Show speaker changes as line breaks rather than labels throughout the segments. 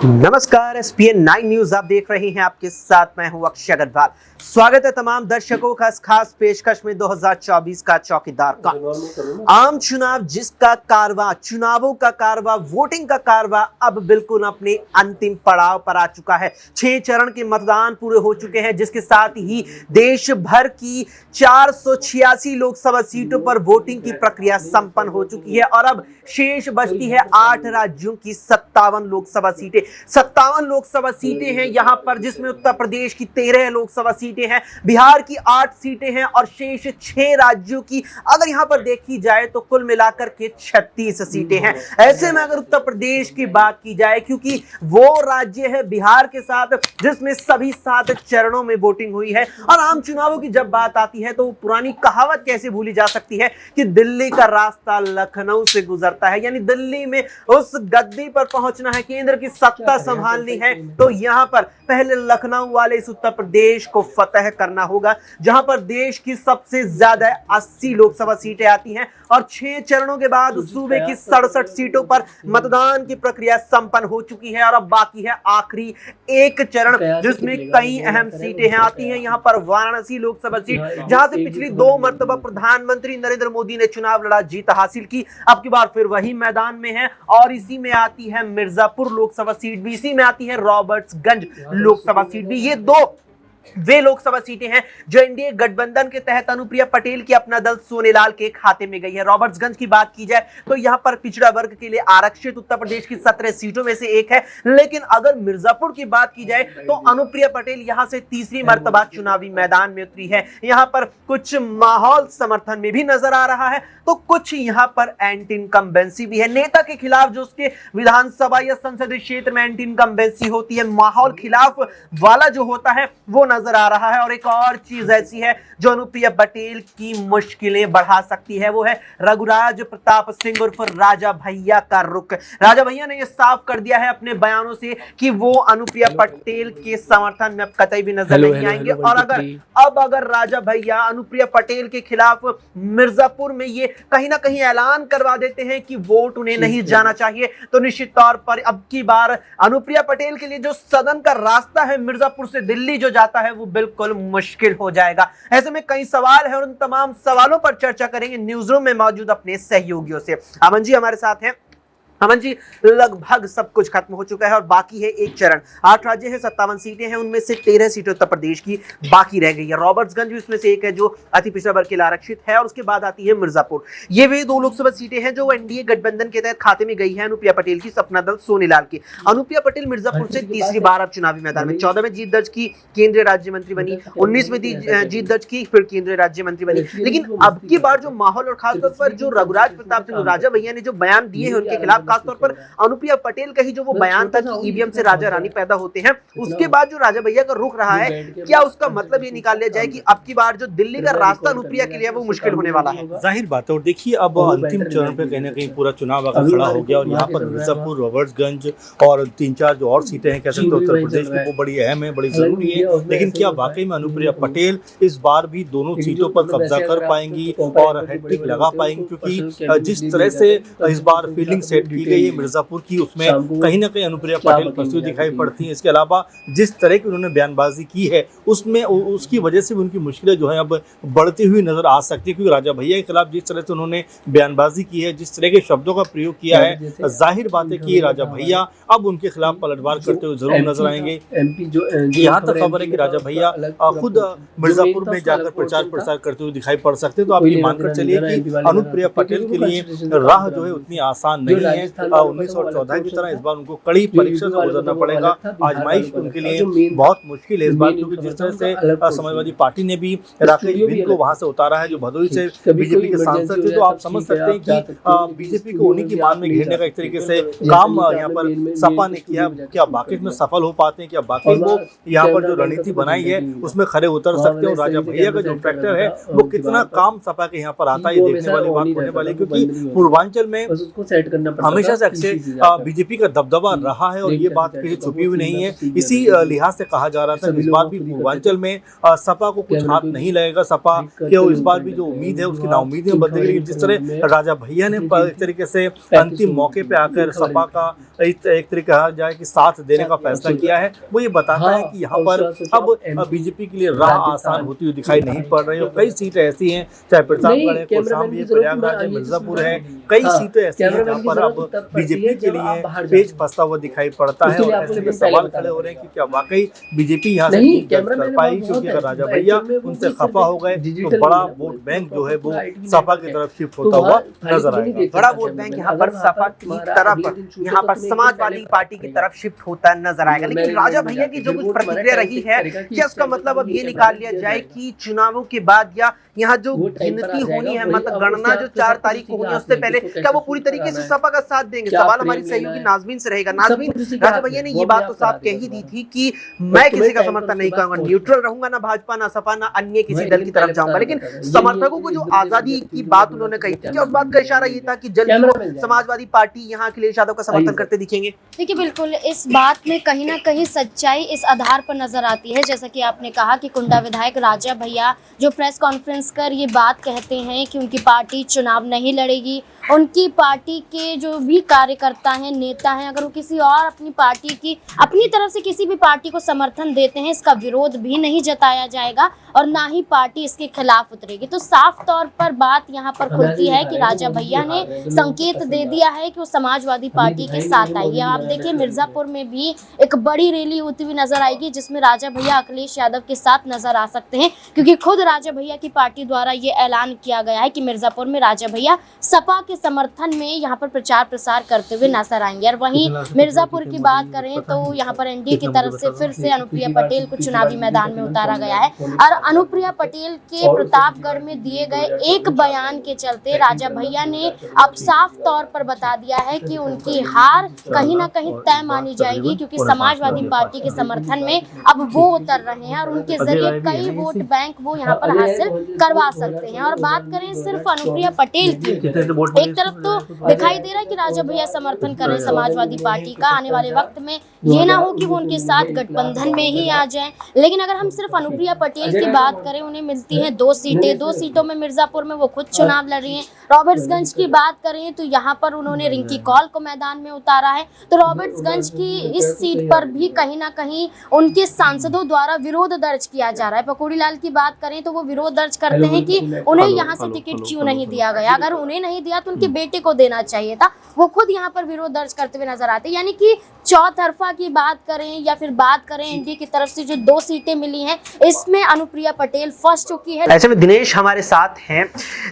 नमस्कार, SPN 9 news आप देख रहे हैं। आपके साथ मैं हूं अक्षय अग्रवाल। स्वागत है तमाम दर्शकों का इस खास पेशकश में 2024 का चौकीदार का आम चुनाव, जिसका कारवा, चुनावों का कारवा, वोटिंग का कारवा अब बिल्कुल अपने अंतिम पड़ाव पर आ चुका है। 6 चरण के मतदान पूरे हो चुके हैं, जिसके साथ ही देश भर की 486 लोकसभा सीटों पर वोटिंग की प्रक्रिया संपन्न हो चुकी है और अब शेष बचती है 8 राज्यों की 57 लोकसभा सीटें। 57 लोकसभा सीटें हैं यहाँ पर, जिसमें उत्तर प्रदेश की 13 लोकसभा सीटें हैं, बिहार की 8 सीटें हैं और शेष 6 राज्यों की अगर यहाँ पर देखी जाए तो कुल मिलाकर के 36 सीटें हैं। ऐसे में अगर उत्तर प्रदेश की बात की जाए, क्योंकि वो राज्य है बिहार के साथ जिसमें सभी 7 चरणों में वोटिंग हुई है, और आम चुनावों की जब बात आती है तो पुरानी कहावत कैसे भूली जा सकती है कि दिल्ली का रास्ता लखनऊ से गुजरता है। यानी दिल्ली में उस गद्दी पर पहुंचना है, केंद्र की सत्ता संभालनी है, तो यहां पर पहले लखनऊ वाले इस उत्तर प्रदेश को फतह करना होगा, जहां पर देश की सबसे ज्यादा 80 लोकसभा सीटें आती हैं और 6 चरणों के बाद सूबे की 67 सीटों पर मतदान की प्रक्रिया संपन्न हो चुकी है और अब बाकी है आखिरी एक चरण, जिसमें कई अहम सीटें हैं आती हैं। यहां पर वाराणसी लोकसभा सीट, जहां से पिछली 2 मरतबा प्रधानमंत्री नरेंद्र मोदी ने चुनाव लड़ा, जीत हासिल की, अब की बार फिर वही मैदान में है। और इसी में आती है मिर्जापुर लोकसभा सीट भी, इसी में आती है रॉबर्ट्सगंज लोकसभा सीट भी। ये 2 वे लोकसभा सीटें हैं जो एनडीए गठबंधन के तहत अनुप्रिया पटेल की अपना दल सोनेलाल के खाते में गई है। रॉबर्ट्सगंज की बात की जाए तो यहां पर पिछड़ा वर्ग के लिए आरक्षित उत्तर प्रदेश की 17 सीटों में से एक है, लेकिन अगर मिर्जापुर की बात की जाए तो अनुप्रिया पटेल यहां से तीसरी मर्तबा चुनावी मैदान में उतरी है। यहां पर कुछ माहौल समर्थन में भी नजर आ रहा है, तो कुछ यहां पर एंटी इनकम्बेंसी भी है। नेता के खिलाफ जो उसके विधानसभा या संसदीय क्षेत्र में एंटी इनकम्बेंसी होती है, माहौल खिलाफ वाला जो होता है वो नजर आ रहा है। और एक और चीज ऐसी है जो अनुप्रिया पटेल की मुश्किलें बढ़ा सकती है, वो है रघुराज प्रताप सिंह उर्फ राजा भैया का रुख। राजा भैया ने यह साफ कर दिया है अपने बयानों से कि वो अनुप्रिया पटेल के समर्थन में अब कतई भी नजर नहीं आएंगे। और अगर राजा भैया अनुप्रिया पटेल के खिलाफ मिर्जापुर में ये कहीं ना कहीं ऐलान करवा देते हैं कि वोट उन्हें नहीं जाना चाहिए, तो निश्चित तौर पर अब की बार अनुप्रिया पटेल के लिए जो सदन का रास्ता है मिर्जापुर से दिल्ली जो जाता है वो बिल्कुल मुश्किल हो जाएगा। ऐसे में कई सवाल है और उन तमाम सवालों पर चर्चा करेंगे न्यूज रूम में मौजूद अपने सहयोगियों से। अमन जी हमारे साथ हैं। अमन जी, लगभग सब कुछ खत्म हो चुका है और बाकी है एक चरण। 8 राज्य है, 57 सीटें हैं, उनमें से 13 सीटें उत्तर प्रदेश की बाकी रह गई है। रॉबर्ट्सगंज भी उसमें से एक है जो अति पिछड़ा वर्ग के लिए आरक्षित है, और उसके बाद आती है मिर्जापुर। ये वे 2 लोकसभा सीटें हैं जो एनडीए गठबंधन के तहत खाते में गई है अनुप्रिया पटेल की सपना दल सोनेलाल की। अनुप्रिया पटेल मिर्जापुर से तीसरी बार अब चुनावी मैदान में, 14 में जीत दर्ज की, केंद्रीय राज्य मंत्री बनी, 19 में जीत दर्ज की, फिर केंद्रीय राज्य मंत्री बनी। लेकिन अब की बार जो माहौल और खासतौर पर जो रघुराज प्रताप सिंह राजा भैया ने जो बयान दिए हैं उनके खिलाफ, खासतौर पर अनुप्रिया पटेल का ही जो वो बयान था कि ईवीएम से राजा रानी पैदा होते हैं, उसके बाद जो राजा भैया का रुख रहा है, क्या उसका मतलब ये निकाल लिया जाए कि अब की बार जो दिल्ली का रास्ता अनुप्रिया के लिए वो मुश्किल होने वाला है?
जाहिर बात है। और देखिए अब अंतिम चरण पे कहीं ना कहीं पूरा चुनाव आकर खड़ा हो गया और यहाँ पर मिर्जापुर, रॉबर्ट्सगंज और 3-4 जो और सीटें हैं कह सकते हैं उत्तर प्रदेश की, वो बड़ी अहम है, बड़ी जरूरी है। लेकिन क्या वाकई में अनुप्रिया पटेल इस बार भी दोनों सीटों पर कब्जा कर पाएंगी और हैट्रिक लगा पाएंगी? क्योंकि जिस तरह से इस बार फील्डिंग सेट की गई है मिर्जापुर की, उसमें कहीं ना कहीं अनुप्रिया पटेल फंसी दिखाई पड़ती है। इसके अलावा जिस तरह की उन्होंने बयानबाजी की है उसमें उसकी वजह से भी उनकी मुश्किलें जो है अब बढ़ती हुई नजर आ सकती है, क्योंकि राजा भैया के खिलाफ जिस तरह से उन्होंने बयानबाजी की है, जिस तरह के शब्दों का प्रयोग किया है, जाहिर बात है कि राजा भैया अब उनके खिलाफ पलटवार करते हुए जरूर नजर आएंगे। यहाँ तक खबर है कि राजा भैया खुद मिर्जापुर में जाकर प्रचार प्रसार करते हुए दिखाई पड़ सकते हैं। तो आप ये मानकर चलिए कि अनुप्रिया पटेल के लिए राह जो है उतनी आसान नहीं है। 1914 की तरह इस बार उनको कड़ी परीक्षा से गुजरना पड़ेगा। आजमाइश उनके लिए बहुत मुश्किल है इस बार, क्योंकि जिस तरह से समाजवादी पार्टी ने भी राकेश बिंद को वहां से उतारा है जो भदोही से बीजेपी के सांसद थे, तो आप समझ सकते हैं कि बीजेपी को उन्हीं की मान में घेरने का एक तरीके से काम यहाँ पर सपा ने किया। क्या बाकी में सफल हो पाते हैं? क्या बाकी वो यहाँ पर जो रणनीति बनाई है उसमें खड़े उतर सकते हैं? और राजा भैया का जो फैक्टर है वो कितना काम सपा के यहाँ पर आता है, ये देखने वाली बात होने वाली है। क्योंकि पूर्वांचल में हमेशा से अक्सर बीजेपी का दबदबा रहा है और ये बात कहीं छुपी हुई नहीं है। इसी लिहाज से कहा जा रहा था कि इस बार भी पूर्वांचल में सपा को कुछ हाथ नहीं लगेगा, सपा के इस बार भी जो उम्मीद है उसकी नाउम्मीदें बदल गई। जिस तरह राजा भैया ने एक तरीके से अंतिम मौके पे आकर सपा का एक तरीके कहा जाए कि साथ देने का फैसला किया है, वो ये बताता है कि यहाँ पर अब बीजेपी के लिए राह आसान होती हुई दिखाई नहीं पड़ रही है। कई सीटें ऐसी हैं, चाहे प्रतापगढ़ है, कौशाम्बी है, प्रयागराज है, मिर्जापुर है, कई सीटें ऐसी हैं जहाँ पर अब बीजेपी के लिए पेच फंसता हुआ दिखाई पड़ता है। और ऐसे में सवाल खड़े हो रहे हैं कि क्या वाकई बीजेपी यहाँ से जीत दर्ज कर पाई, क्योंकि अगर राजा भैया उनसे खफा हो गए तो बड़ा वोट बैंक जो है वो सपा की तरफ शिफ्ट होता हुआ नजर आएगा।
बड़ा वोट बैंक यहाँ पर सपा की तरफ, यहाँ पर समाजवादी पार्टी की तरफ शिफ्ट होता नजर आएगा। लेकिन राजा भैया की जो कुछ प्रतिक्रिया रही है, क्या इसका मतलब अब ये निकाल लिया जाए कि चुनावों के बाद या यहाँ जो गिनती होनी है, मतगणना जो 4 तारीख को होनी है, उससे पहले क्या वो पूरी तरीके से सपा का साथ देंगे? सवाल हमारी सहयोगी नाज़मीन से रहेगा। नाज़मीन, राजा भैया ने ये बात तो साफ कह ही दी थी कि मैं किसी का समर्थन नहीं करूंगा, न्यूट्रल रहूंगा, ना भाजपा ना सपा ना अन्य किसी दल की तरफ जाऊंगा। लेकिन समर्थकों को जो आजादी की बात उन्होंने कही थी, क्या उस बात का इशारा ये था कि जल्द समाजवादी पार्टी यहाँ अखिलेश यादव का समर्थन करते दिखेंगे?
देखिए, बिल्कुल इस बात में कहीं ना कहीं सच्चाई इस आधार पर नजर आती है, जैसा कि आपने कहा कि कुंडा विधायक राजा भैया जो प्रेस कॉन्फ्रेंस कर ये बात कहते हैं कि उनकी पार्टी चुनाव नहीं लड़ेगी, उनकी पार्टी के जो भी कार्यकर्ता हैं, नेता हैं, अगर वो किसी और अपनी पार्टी की अपनी तरफ से किसी भी पार्टी को समर्थन देते हैं, इसका विरोध भी नहीं जताया जाएगा और ना ही पार्टी इसके खिलाफ उतरेगी। तो साफ तौर पर बात यहाँ पर खुलती है कि राजा भैया ने संकेत दे दिया है कि वो समाजवादी पार्टी के साथ आएगी। आप देखिए, मिर्जापुर में भी एक बड़ी रैली होती हुई नजर आएगी जिसमें राजा भैया अखिलेश यादव के साथ नजर आ सकते हैं, क्योंकि खुद राजा भैया की पार्टी द्वारा ये ऐलान किया गया है कि मिर्जापुर में राजा भैया सपा के समर्थन में यहाँ पर प्रचार प्रसार करते हुए नजर आएंगे। और वहीं मिर्जापुर की बात करें तो यहाँ पर एनडीए की तरफ से फिर से अनुप्रिया पटेल को चुनावी मैदान में उतारा गया है और अनुप्रिया पटेल के प्रतापगढ़ में दिए गए एक बयान के चलते राजा भैया ने अब साफ तौर पर बता दिया है कि उनकी हार कहीं ना कहीं तय मानी जाएगी, क्योंकि समाजवादी पार्टी के समर्थन में अब वो उतर रहे हैं और उनके जरिए कई वोट बैंक वो यहाँ पर हासिल करवा सकते हैं। और बात करें सिर्फ अनुप्रिया पटेल की, एक तरफ तो दिखाई दे रहा है कि राजा भैया समर्थन कर रहे हैं समाजवादी पार्टी का, आने वाले वक्त में ये ना हो कि वो उनके साथ गठबंधन में ही आ जाएं। लेकिन अगर हम सिर्फ अनुप्रिया पटेल की बात करें, उन्हें मिलती हैं 2 सीटें, 2 सीटों में मिर्जापुर में वो खुद चुनाव लड़ रही हैं। रॉबर्ट्सगंज की बात करें तो यहाँ पर उन्होंने रिंकी कौल को मैदान में उतारा है, तो रॉबर्ट्सगंज की इस सीट पर भी कहीं ना कहीं उनके सांसदों द्वारा विरोध दर्ज किया जा रहा है। पकौड़ी लाल की बात करें तो वो विरोध दर्ज करते हैं कि उन्हें यहाँ से टिकट क्यों नहीं दिया गया, अगर उन्हें नहीं दिया तो उनके बेटे को देना चाहिए था। वो खुद यहाँ पर विरोध दर्ज करते हुए नजर आते हैं। यानी कि चौतरफा की बात करें या फिर बात करें एनडीए की तरफ से जो 2 सीटें मिली हैं, इसमें अनुप्रिया पटेल फंस चुकी है।
ऐसे में दिनेश हमारे साथ हैं।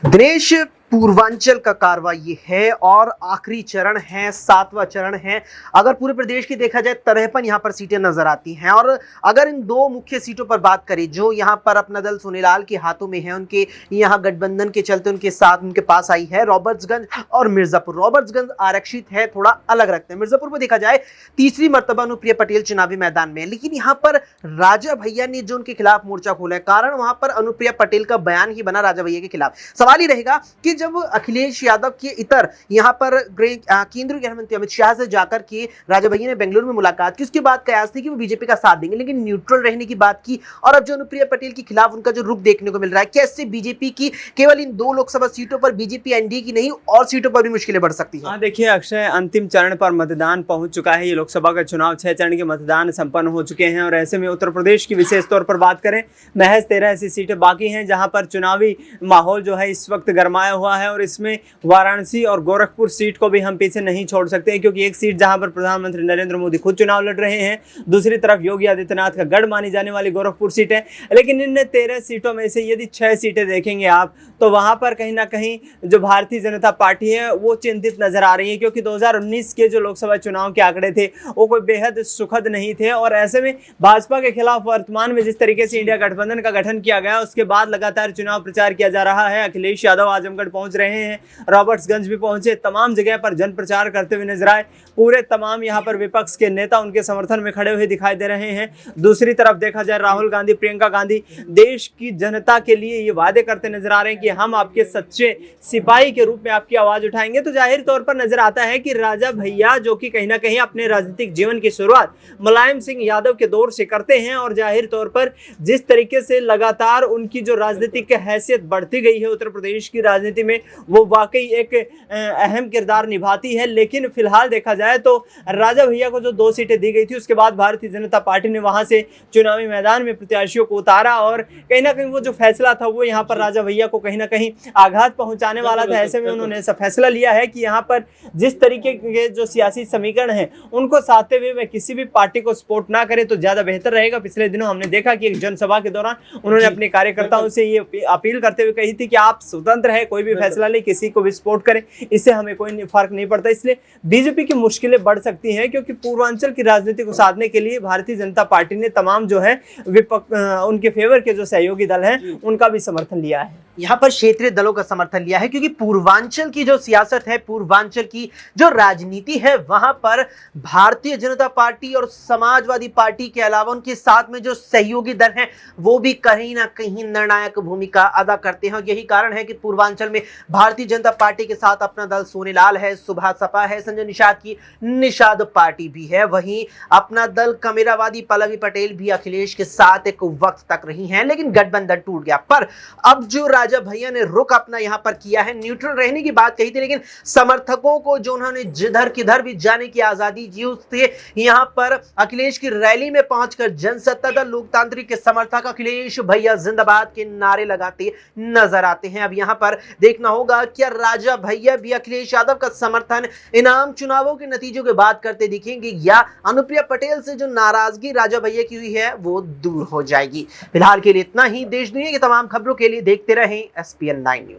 दिनेश, पूर्वांचल का कारवा ये है और आखिरी चरण है, 7वां चरण है। अगर पूरे प्रदेश की देखा जाए 53 यहाँ पर सीटें नजर आती हैं और अगर इन 2 मुख्य सीटों पर बात करें जो यहाँ पर अपना दल सोनेलाल के हाथों में है, उनके यहाँ गठबंधन के चलते उनके साथ उनके पास आई है रॉबर्ट्सगंज और मिर्जापुर। रॉबर्ट्सगंज आरक्षित है, थोड़ा अलग रखते हैं। मिर्जापुर में देखा जाए तीसरी मर्तबा अनुप्रिया पटेल चुनावी मैदान में, लेकिन यहाँ पर राजा भैया ने जो उनके खिलाफ मोर्चा खोला है, कारण वहां पर अनुप्रिया पटेल का बयान ही बना राजा भैया के खिलाफ। सवाल ही रहेगा कि जब अखिलेश यादव के इतर यहाँ पर केंद्रीय गृह मंत्री अमित शाह से जाकर के राजा भैया ने बेंगलुरु में मुलाकात की, उसके बाद कयास थी कि वो बीजेपी का साथ देंगे, लेकिन न्यूट्रल रहने की बात की। और अब जो अनुप्रिया पटेल के खिलाफ उनका जो रुख देखने को मिल रहा है, क्या इससे बीजेपी की केवल इन 2 लोकसभा सीटों पर बीजेपी एनडीए की नहीं और सीटों पर भी मुश्किलें बढ़ सकती है?
देखिए अक्षय, अंतिम चरण पर मतदान पहुंच चुका है। ये लोकसभा का चुनाव 6 चरण के मतदान संपन्न हो चुके हैं और ऐसे में उत्तर प्रदेश की विशेष तौर पर बात करें, महज 13 ऐसी सीटें बाकी हैं जहां पर चुनावी माहौल जो है इस वक्त गरमाया हुआ है। और इसमें वाराणसी और गोरखपुर सीट को भी हम पीछे नहीं छोड़ सकते, क्योंकि एक सीट जहां पर प्रधानमंत्री नरेंद्र मोदी खुद चुनाव लड़ रहे हैं, दूसरी तरफ योगी आदित्यनाथ का गढ़ मानी जाने वाली गोरखपुर सीट है। लेकिन इन 13 सीटों में से यदि 6 सीटें देखेंगे आप, तो वहां पर कहीं ना कहीं जो भारतीय जनता पार्टी है वो चिंतित नजर आ रही है, क्योंकि 2019 के जो लोकसभा चुनाव के आंकड़े थे वो कोई बेहद सुखद नहीं थे। और ऐसे में भाजपा के खिलाफ वर्तमान में जिस तरीके से इंडिया गठबंधन का गठन किया गया, उसके बाद लगातार चुनाव प्रचार किया जा रहा है। अखिलेश यादव आजमगढ़ पहुंच रहे हैं, रॉबर्ट्सगंज भी पहुंचे, तमाम जगह पर जन प्रचार करते हुए नजर आए। पूरे तमाम यहाँ पर विपक्ष के नेता उनके समर्थन में खड़े हुए दिखाई दे रहे हैं। दूसरी तरफ देखा जाए राहुल गांधी, प्रियंका गांधी देश की जनता के लिए ये वादे करते नजर आ रहे हैं कि हम आपके सच्चे सिपाही के रूप में आपकी आवाज उठाएंगे। तो जाहिर तौर पर नजर आता है कि राजा भैया जो कि कहीं ना कहीं अपने राजनीतिक जीवन की शुरुआत मुलायम सिंह यादव के दौर से करते हैं, और जाहिर तौर पर जिस तरीके से लगातार उनकी जो राजनीतिक हैसियत बढ़ती गई है उत्तर प्रदेश की राजनीति में, वो वाकई एक अहम किरदार निभाती है। लेकिन फिलहाल देखा जाए तो राजा भैया को जो 2 सीटें दी गई थी, उसके बाद भारतीय जनता पार्टी ने वहां से चुनावी मैदान में प्रत्याशियों को उतारा, और कहीं ना कहीं वो जो फैसला था वो यहाँ पर राजा भैया को कहीं ना कहीं आघात पहुंचाने वाला था। ऐसे में उन्होंने ऐसा फैसला लिया है कि यहाँ पर जिस तरीके के जो सियासी समीकरण है उनको साधते हुए वे किसी भी पार्टी को सपोर्ट ना करे तो ज्यादा बेहतर रहेगा। पिछले दिनों हमने देखा कि एक जनसभा के दौरान उन्होंने अपने कार्यकर्ताओं से ये अपील करते हुए कही थी कि आप स्वतंत्र है, कोई भी फैसला ले, किसी को भी सपोर्ट करें, इससे हमें कोई फर्क नहीं पड़ता। इसलिए बीजेपी की मुश्किलें बढ़ सकती हैं, क्योंकि पूर्वांचल की राजनीति को साधने के लिए भारतीय जनता पार्टी ने तमाम जो है उनके फेवर के जो सहयोगी दल हैं उनका भी समर्थन लिया है।
यहाँ पर क्षेत्रीय दलों का समर्थन लिया है, क्योंकि पूर्वांचल की जो सियासत है, पूर्वांचल की जो राजनीति है, वहां पर भारतीय जनता पार्टी और समाजवादी पार्टी के अलावा उनके साथ में जो सहयोगी दल हैं वो भी कहीं ना कहीं निर्णायक भूमिका अदा करते हैं। यही कारण है कि पूर्वांचल में भारतीय जनता पार्टी के साथ अपना दल सोनेलाल है, सुभा सपा है, संजय निषाद की निषाद पार्टी भी है, वहीं अपना दल कमेरावादी पल्लवी पटेल भी अखिलेश के साथ एक वक्त तक रही हैं, लेकिन गठबंधन टूट गया। पर अब जो राजा भैया ने रुख अपना यहां पर किया है, न्यूट्रल रहने की बात कही थी, लेकिन समर्थकों को जो उन्होंने जिधर किधर भी जाने की आजादी दी, उससे यहां पर अखिलेश की रैली में पहुंचकर जनसत्ता दल लोकतांत्रिक के समर्थक अखिलेश भैया जिंदाबाद के नारे लगाते नजर आते हैं। अब यहां पर देखना होगा क्या राजा भैया भी अखिलेश यादव का समर्थन इन आम चुनावों के नतीजों के बाद करते दिखेंगे, या अनुप्रिया पटेल से जो नाराजगी राजा भैया की हुई है वो दूर हो जाएगी। फिलहाल के लिए इतना ही। देश दुनिया की तमाम खबरों के लिए देखते रहें SPN9 न्यूज।